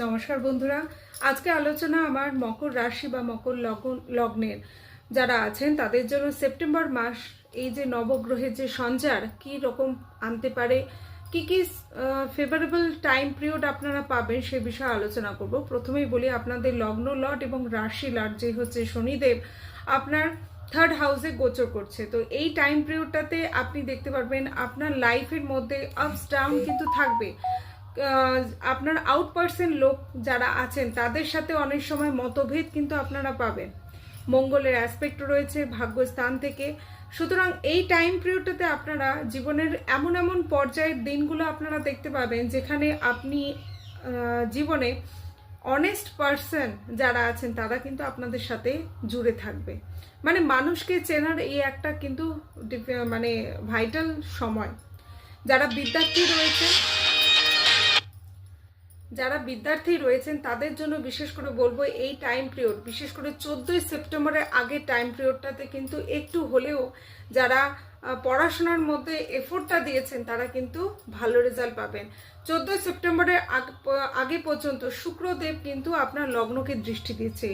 নমস্কার বন্ধুরা, আজকে আলোচনা আমার মকর রাশি বা মকর লগ্নের যারা আছেন তাদের জন্য সেপ্টেম্বর মাস এই যে নবগ্রহের যে সঞ্চার কি রকম আনতে পারে, কি কি ফেভারেবল টাইম পিরিয়ড আপনারা পাবেন সে বিষয়ে আলোচনা করব। প্রথমেই বলি, আপনাদের লগ্ন লর্ড এবং রাশি লর্ড যে হচ্ছে শনিদেব আপনার থার্ড হাউসে গোচর করছে। তো এই টাইম পিরিয়ডটাতে আপনি দেখতে পারবেন আপনার লাইফের মধ্যে আপস ডাউন কিন্তু থাকবে। আপনার আউট পার্সন লোক যারা আছেন তাদের সাথে অনেক সময় মতভেদ কিন্তু আপনারা পাবেন। মঙ্গলের অ্যাসপেক্ট রয়েছে ভাগ্যস্থান থেকে। সুতরাং এই টাইম পিরিয়ডটাতে আপনারা জীবনের এমন এমন পর্যায়ের দিনগুলো আপনারা দেখতে পাবেন যেখানে আপনি জীবনে অনেস্ট পার্সন যারা আছেন তারা কিন্তু আপনাদের সাথে জুড়ে থাকবে। মানে মানুষকে চেনার এই একটা কিন্তু মানে ভাইটাল সময়। যারা বিদ্যার্থী রয়েছেন তাদের জন্য বিশেষ করে বলবো এই টাইম পিরিয়ড, বিশেষ করে 14ই সেপ্টেম্বরের আগে টাইম পিরিয়ডটাতে কিন্তু একটু হলেও যারা পড়াশোনার মধ্যে এফোর্টটা দিয়েছেন তারা কিন্তু ভালো রেজাল্ট পাবেন। 14ই সেপ্টেম্বরের আগে পর্যন্ত শুক্রদেব কিন্তু আপনার লগ্নকে দৃষ্টি দিচ্ছে,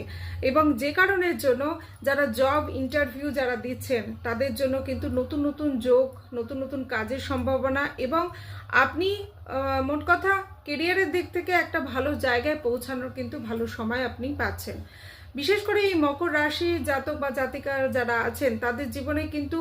এবং যে কারণের জন্য যারা জব ইন্টারভিউ যারা দিচ্ছেন তাদের জন্য কিন্তু নতুন নতুন যোগ, নতুন নতুন কাজের সম্ভাবনা, এবং আপনি মোট কথা কেরিয়ারের দিক থেকে একটা ভালো জায়গায় পৌঁছানোর কিন্তু ভালো সময় আপনি পাচ্ছেন। বিশেষ করে এই মকর রাশি জাতক বা জাতিকা যারা আছেন তাদের জীবনে কিন্তু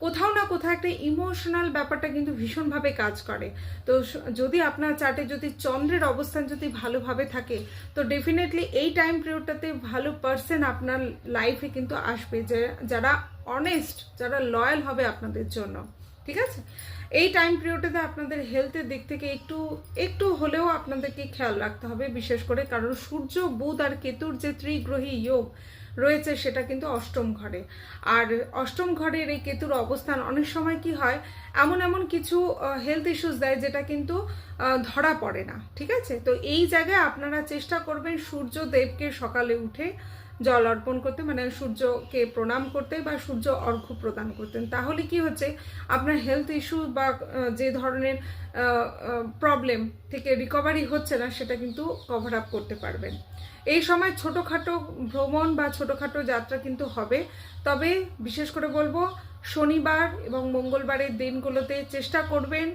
কোথাও না কোথাও একটা ইমোশনাল ব্যাপারটা কিন্তু ভীষণভাবে কাজ করে। তো যদি আপনার চার্টে যদি চন্দ্রের অবস্থান যদি ভালোভাবে থাকে তো ডেফিনেটলি এই টাইম পিরিয়ডটাতে ভালো পার্সন আপনার লাইফে কিন্তু আসবে, যে যারা অনেস্ট, যারা লয়াল হবে আপনাদের জন্য। ঠিক আছে, এই টাইম পিরিয়ডটাতে আপনাদের হেলথের দিক থেকে একটু হলেও আপনাদেরকে খেয়াল রাখতে হবে, বিশেষ করে কারণ সূর্য, বুধ আর কেতুর যে ত্রিগ্রহী যোগ রয়েছে সেটা কিন্তু অষ্টম ঘরে। আর অষ্টম ঘরের এই কেতুর অবস্থান অনেক সময় কি হয়, এমন কিছু হেলথ ইস্যুস দেয় যেটা কিন্তু ধরা পড়ে না। ঠিক আছে, তো এই জায়গায় আপনারা চেষ্টা করবেন সূর্যদেবকে সকালে উঠে জল অর্পণ করতে, মানে সূর্যকে প্রণাম করতে বা সূর্য অর্ঘ্য প্রদান করতেন। তাহলে কি হচ্ছে, আপনার হেলথ ইস্যু বা যে ধরনের প্রবলেম থেকে রিকভারি হচ্ছে না সেটা কিন্তু কভার আপ করতে পারবেন। এই সময় ছোটোখাটো ভ্রমণ বা ছোটোখাটো যাত্রা কিন্তু হবে, তবে বিশেষ করে বলবো শনিবার এবং মঙ্গলবারের দিনগুলোতে চেষ্টা করবেন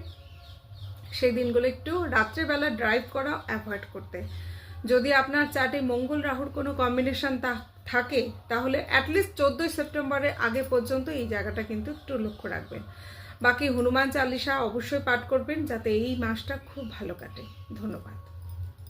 সেই দিনগুলো একটু রাত্রেবেলা ড্রাইভ করা অ্যাভয়েড করতে। যদি আপনার চার্টে মঙ্গল রাহুর কোনো কম্বিনেশন থাকে তাহলে অ্যাটলিস্ট 14ই সেপ্টেম্বরের আগে পর্যন্ত এই জায়গাটা কিন্তু একটু লক্ষ্য রাখবেন। বাকি হনুমান চালিসা অবশ্যই পাঠ করবেন যাতে এই মাসটা খুব ভালো কাটে। ধন্যবাদ।